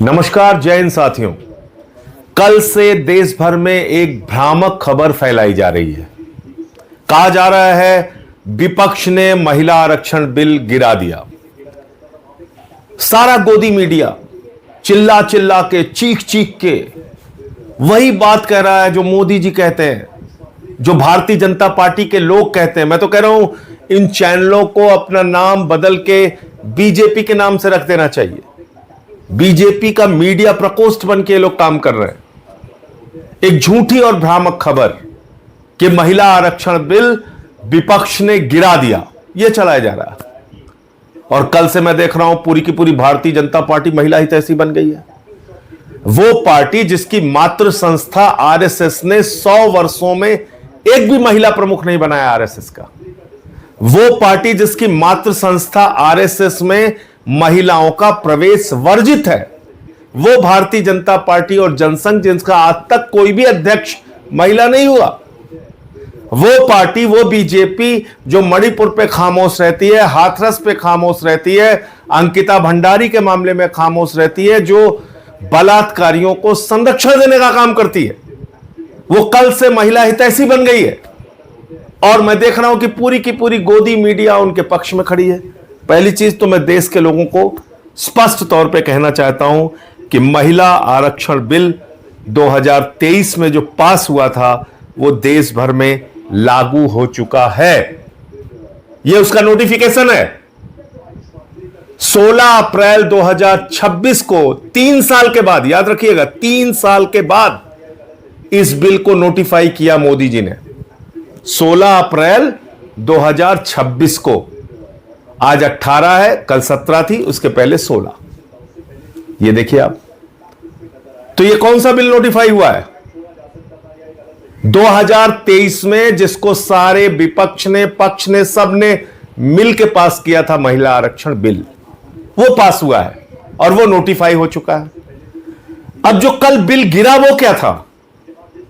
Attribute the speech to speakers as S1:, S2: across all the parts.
S1: नमस्कार, जय हिंद साथियों। कल से देश भर में एक भ्रामक खबर फैलाई जा रही है। कहा जा रहा है विपक्ष ने महिला आरक्षण बिल गिरा दिया। सारा गोदी मीडिया चिल्ला चिल्ला के, चीख चीख के वही बात कह रहा है जो मोदी जी कहते हैं, जो भारतीय जनता पार्टी के लोग कहते हैं। मैं तो कह रहा हूं इन चैनलों को अपना नाम बदल के बीजेपी के नाम से रख देना चाहिए। बीजेपी का मीडिया प्रकोष्ठ बन के लोग काम कर रहे हैं। एक झूठी और भ्रामक खबर कि महिला आरक्षण बिल विपक्ष ने गिरा दिया, यह चलाया जा रहा है। और कल से मैं देख रहा हूं पूरी की पूरी भारतीय जनता पार्टी महिला हितैषी बन गई है। वो पार्टी जिसकी मातृ संस्था आरएसएस ने 100 वर्षों में एक भी महिला प्रमुख नहीं बनाया आरएसएस का। वो पार्टी जिसकी मातृ संस्था आरएसएस में महिलाओं का प्रवेश वर्जित है, वो भारतीय जनता पार्टी और जनसंघ जिसका आज तक कोई भी अध्यक्ष महिला नहीं हुआ। वो पार्टी, वो बीजेपी जो मणिपुर पे खामोश रहती है, हाथरस पे खामोश रहती है, अंकिता भंडारी के मामले में खामोश रहती है, जो बलात्कारियों को संरक्षण देने का काम करती है, वो कल से महिला हितैषी बन गई है। और मैं देख रहा हूं कि पूरी की पूरी गोदी मीडिया उनके पक्ष में खड़ी है। पहली चीज तो मैं देश के लोगों को स्पष्ट तौर पे कहना चाहता हूं कि महिला आरक्षण बिल 2023 में जो पास हुआ था वो देश भर में लागू हो चुका है। यह उसका नोटिफिकेशन है। 16 अप्रैल 2026 को 3 साल के बाद, याद रखिएगा 3 साल के बाद इस बिल को नोटिफाई किया मोदी जी ने। 16 अप्रैल 2026 को, आज 18 है, कल 17 थी, उसके पहले 16। ये देखिए आप, तो ये कौन सा बिल नोटिफाई हुआ है? 2023 में जिसको सारे विपक्ष ने, पक्ष ने, सब ने मिलकर पास किया था, महिला आरक्षण बिल, वो पास हुआ है और वो नोटिफाई हो चुका है। अब जो कल बिल गिरा वो क्या था?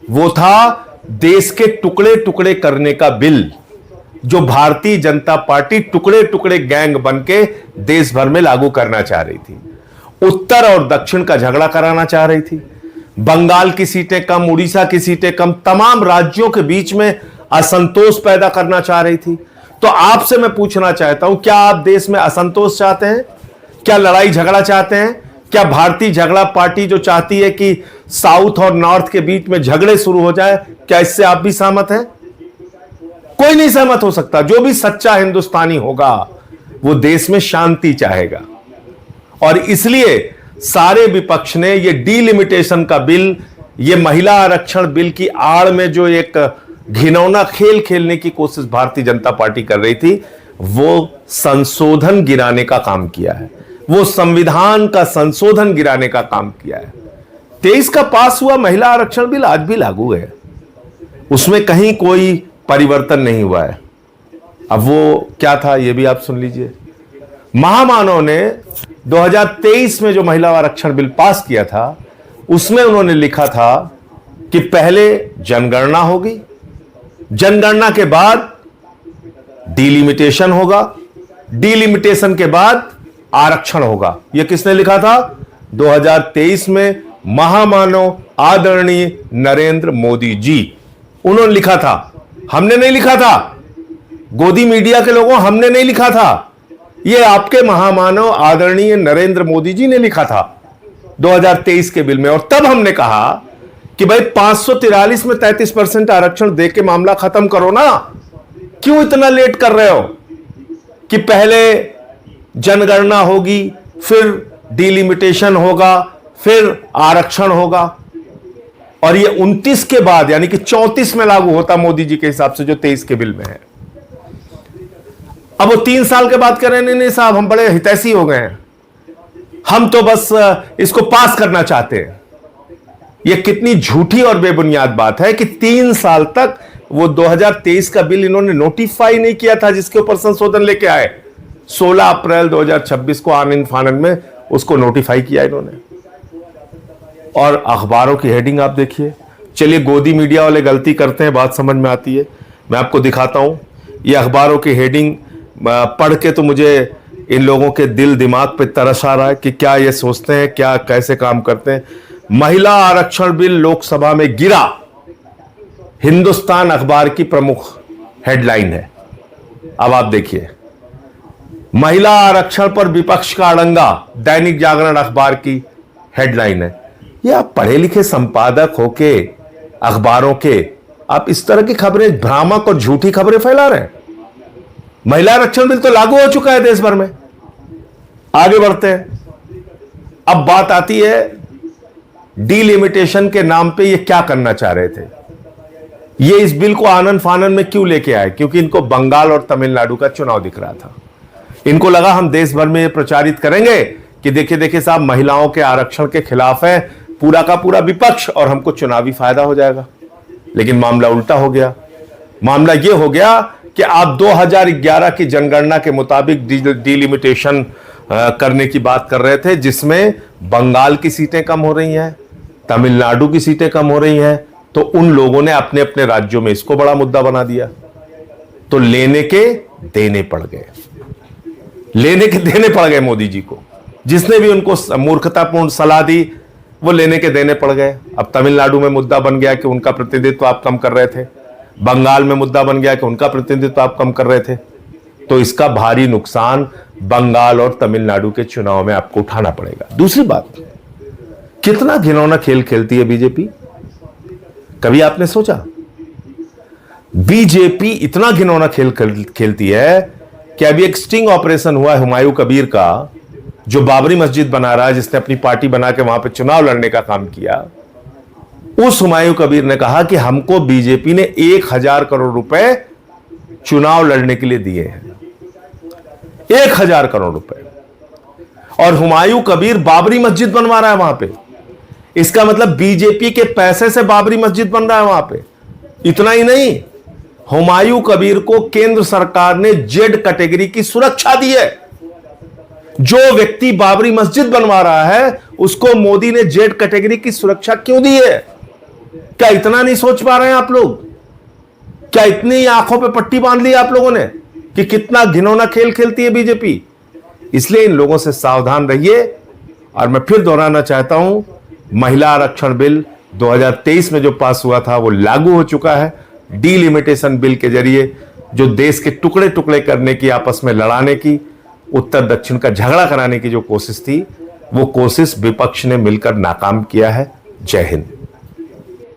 S1: वो था देश के टुकड़े टुकड़े करने का बिल, जो भारतीय जनता पार्टी टुकड़े टुकड़े गैंग बन के देश भर में लागू करना चाह रही थी। उत्तर और दक्षिण का झगड़ा कराना चाह रही थी। बंगाल की सीटें कम, उड़ीसा की सीटें कम, तमाम राज्यों के बीच में असंतोष पैदा करना चाह रही थी। तो आपसे मैं पूछना चाहता हूं, क्या आप देश में असंतोष चाहते हैं? क्या लड़ाई झगड़ा चाहते हैं? क्या भारतीय झगड़ा पार्टी जो चाहती है कि साउथ और नॉर्थ के बीच में झगड़े शुरू हो जाए, क्या इससे आप भी सहमत हैं? कोई नहीं सहमत हो सकता। जो भी सच्चा हिंदुस्तानी होगा वो देश में शांति चाहेगा। और इसलिए सारे विपक्ष ने ये डीलिमिटेशन का बिल, ये महिला आरक्षण बिल की आड़ में जो एक घिनौना खेल खेलने की कोशिश भारतीय जनता पार्टी कर रही थी, वो संशोधन गिराने का काम किया है। वो संविधान का संशोधन गिराने का काम किया है। 23 का पास हुआ महिला आरक्षण बिल आज भी लागू है, उसमें कहीं कोई परिवर्तन नहीं हुआ है। अब वो क्या था ये भी आप सुन लीजिए। महामानव ने 2023 में जो महिला आरक्षण बिल पास किया था, उसमें उन्होंने लिखा था कि पहले जनगणना होगी, जनगणना के बाद डिलिमिटेशन होगा, डिलिमिटेशन के बाद आरक्षण होगा। यह किसने लिखा था? 2023 में महामानव आदरणीय नरेंद्र मोदी जी, उन्होंने लिखा था। हमने नहीं लिखा था, गोदी मीडिया के लोगों, हमने नहीं लिखा था। यह आपके महामानव आदरणीय नरेंद्र मोदी जी ने लिखा था 2023 के बिल में। और तब हमने कहा कि भाई 543 में 33% आरक्षण दे के मामला खत्म करो ना। क्यों इतना लेट कर रहे हो कि पहले जनगणना होगी, फिर डिलिमिटेशन होगा, फिर आरक्षण होगा, और ये 29 के बाद यानी कि 34 में लागू होता मोदी जी के हिसाब से, जो 23 के बिल में है। अब वो 3 साल के बाद कह रहे हैं नहीं साहब हम बड़े हितैषी हो गए हैं, हम तो बस इसको पास करना चाहते हैं। ये कितनी झूठी और बेबुनियाद बात है कि 3 साल तक वो 2023 का बिल इन्होंने नोटिफाई नहीं किया था, जिसके ऊपर संशोधन लेके आए। 16 अप्रैल 2026 को आनन फानन में उसको नोटिफाई किया इन्होंने। और अखबारों की हेडिंग आप देखिए। चलिए, गोदी मीडिया वाले गलती करते हैं, बात समझ में आती है, मैं आपको दिखाता हूं। ये अखबारों की हेडिंग पढ़ के तो मुझे इन लोगों के दिल दिमाग पे तरस आ रहा है कि क्या ये सोचते हैं, क्या कैसे काम करते हैं। महिला आरक्षण बिल लोकसभा में गिरा, हिंदुस्तान अखबार की प्रमुख हेडलाइन है। अब आप देखिए, महिला आरक्षण पर विपक्ष का अड़ंगा, दैनिक जागरण अखबार की हेडलाइन है। ये आप पढ़े लिखे संपादक होके अखबारों के, आप इस तरह की खबरें, भ्रामक और झूठी खबरें फैला रहे हैं। महिला आरक्षण बिल तो लागू हो चुका है देश भर में। आगे बढ़ते हैं। अब बात आती है डीलिमिटेशन के नाम पे ये क्या करना चाह रहे थे। ये इस बिल को आनन फानन में क्यों लेके आए? क्योंकि इनको बंगाल और तमिलनाडु का चुनाव दिख रहा था। इनको लगा हम देश भर में ये प्रचारित करेंगे कि देखिए देखिए साहब, महिलाओं के आरक्षण के खिलाफ है पूरा का पूरा विपक्ष और हमको चुनावी फायदा हो जाएगा। लेकिन मामला उल्टा हो गया। मामला यह हो गया कि आप 2011 की जनगणना के मुताबिक डीलिमिटेशन करने की बात कर रहे थे, जिसमें बंगाल की सीटें कम हो रही हैं, तमिलनाडु की सीटें कम हो रही हैं। तो उन लोगों ने अपने अपने राज्यों में इसको बड़ा मुद्दा बना दिया। तो लेने के देने पड़ गए, लेने के देने पड़ गए मोदी जी को। जिसने भी उनको मूर्खतापूर्ण सलाह दी वो लेने के देने पड़ गए। अब तमिलनाडु में मुद्दा बन गया कि उनका प्रतिनिधित्व आप कम कर रहे थे, बंगाल में मुद्दा बन गया कि उनका प्रतिनिधित्व आप कम कर रहे थे। तो इसका भारी नुकसान बंगाल और तमिलनाडु के चुनाव में आपको उठाना पड़ेगा। दूसरी बात, कितना घिनौना खेल खेलती है बीजेपी। कभी आपने सोचा बीजेपी इतना घिनौना खेल खेलती है कि अभी एक स्टिंग ऑपरेशन हुआ हुमायूं कबीर का, जो बाबरी मस्जिद बना रहा है, जिसने अपनी पार्टी बना के वहां पे चुनाव लड़ने का काम किया। उस हुमायूं कबीर ने कहा कि हमको बीजेपी ने 1000 करोड़ रुपए चुनाव लड़ने के लिए दिए हैं, 1000 करोड़ रुपए। और हुमायूं कबीर बाबरी मस्जिद बनवा रहा है वहां पे। इसका मतलब बीजेपी के पैसे से बाबरी मस्जिद बन रहा है वहां पे। इतना ही नहीं, हुमायूं कबीर को केंद्र सरकार ने जेड कैटेगरी की सुरक्षा दी है। जो व्यक्ति बाबरी मस्जिद बनवा रहा है उसको मोदी ने जेड कैटेगरी की सुरक्षा क्यों दी है? क्या इतना नहीं सोच पा रहे हैं आप लोग? क्या इतनी आंखों पे पट्टी बांध ली आप लोगों ने कि कितना घिनौना खेल खेलती है बीजेपी? इसलिए इन लोगों से सावधान रहिए। और मैं फिर दोहराना चाहता हूं, महिला आरक्षण बिल 2023 में जो पास हुआ था वो लागू हो चुका है। डीलिमिटेशन बिल के जरिए जो देश के टुकड़े टुकड़े करने की, आपस में लड़ाने की, उत्तर दक्षिण का झगड़ा कराने की जो कोशिश थी, वो कोशिश विपक्ष ने मिलकर नाकाम किया है। जय हिंद।